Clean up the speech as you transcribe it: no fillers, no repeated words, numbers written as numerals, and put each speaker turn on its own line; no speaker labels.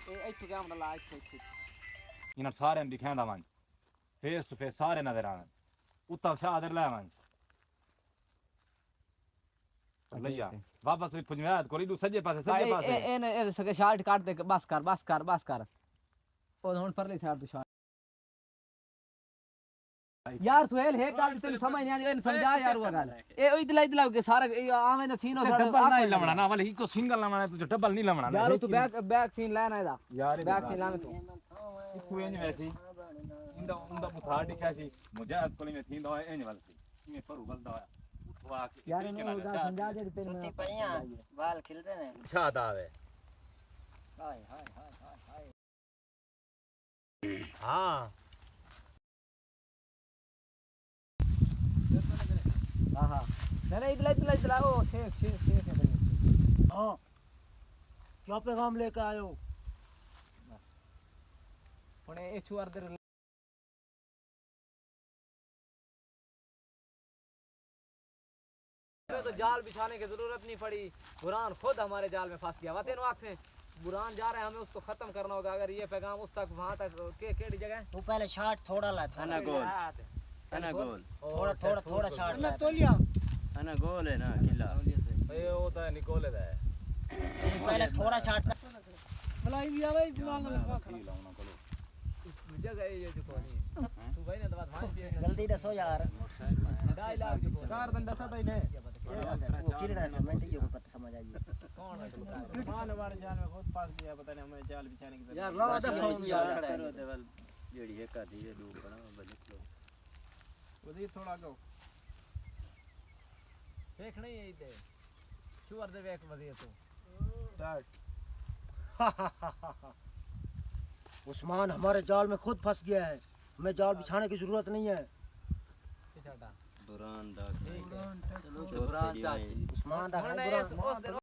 ਇੱਥੇ ਕੈਮਰਾ ਲਾ ਇੱਥੇ
ਇਹਨਾਂ ਸਾਰਿਆਂ ਨੂੰ ਦਿਖਾਉਂਦਾ ਵਾਂ ਫੇਸ ਟੂ ਫੇਸ ਸਾਰੇ ਨਜ਼ਰ ਆਣ ਉੱਤਾ ਸ਼ਾਦਰ ਲੈ ਵਾਂ ਲਈਆ ਵਾਪਸ ਵੀ ਪੁੰਜਵਾਦ ਕੋਲੀ ਦੂ ਸੱਜੇ ਪਾਸੇ
ਇਹ ਸਕੇ ਸ਼ਾਰਟ ਕੱਟ ਦੇ ਬਸ ਕਰ ਉਹ ਹੁਣ ਪਰਲੀ ਸਾਈਡ ਤੋਂ ਸ਼ਾਰਟ यार सुहेल है गाल तेन समझ नहीं आ समझा यार वो गाल ए इधला के सारा आवे ना सीन
डबल नहीं लमना ना वाले को सिंगल लमना तू डबल नहीं लमना
यार तू बैक सीन लेना है
यार
बैक सीन लाना तू
तू एंज वैसी इंदा मुथा दिखा सी मुझे कोली में थींदा है एंज वाल में पर उगलदा है उठवा के
यार नो समझा दे तेन
सुती पईया बाल खिल रहे हैं
शाद आवे
हाय हाय हाय हाय
हां
हाँ नहीं इधला ओ शेख है
हां क्या पैगाम लेकर आए हो
पण ए छुआर दे तो जाल बिछाने की जरूरत नहीं पड़ी बुरान खुद हमारे जाल में फंस गया वाते नो आंख से बुरान जा रहे हैं हमें उसको खत्म करना होगा अगर ये पैगाम उस तक वहां तक केड़ी जगह
तू पहले शॉट थोड़ा ला था
अना गोल
थोड़ा शॉट
ना तोलिया
अना गोल है ना किला
ए वो तो निकोले दा
पहले थोड़ा शॉट
मलाई भी आवे बुलान लगा जगह ये जो कोनी तू भाई ने बात भाई
जल्दी दसो यार
डायलॉग जो कार दंडा सा तई ने
वो किरड़ा से मैं तो पता समझ आई
कौन है मान वाले जाल में खुद पास दिया पता नहीं हमें जाल बिछाने की
यार लो दसो यार
देवल जेड़ी है का दी दू बड़ा बजट लो
उधर थोड़ा गो देख नहीं है इधर शुवर दे वेक वधिए तो स्टार्ट
उस्मान हमारे जाल में खुद फंस गया है हमें जाल बिछाने की जरूरत नहीं है
बुरान दा
उस्मान दा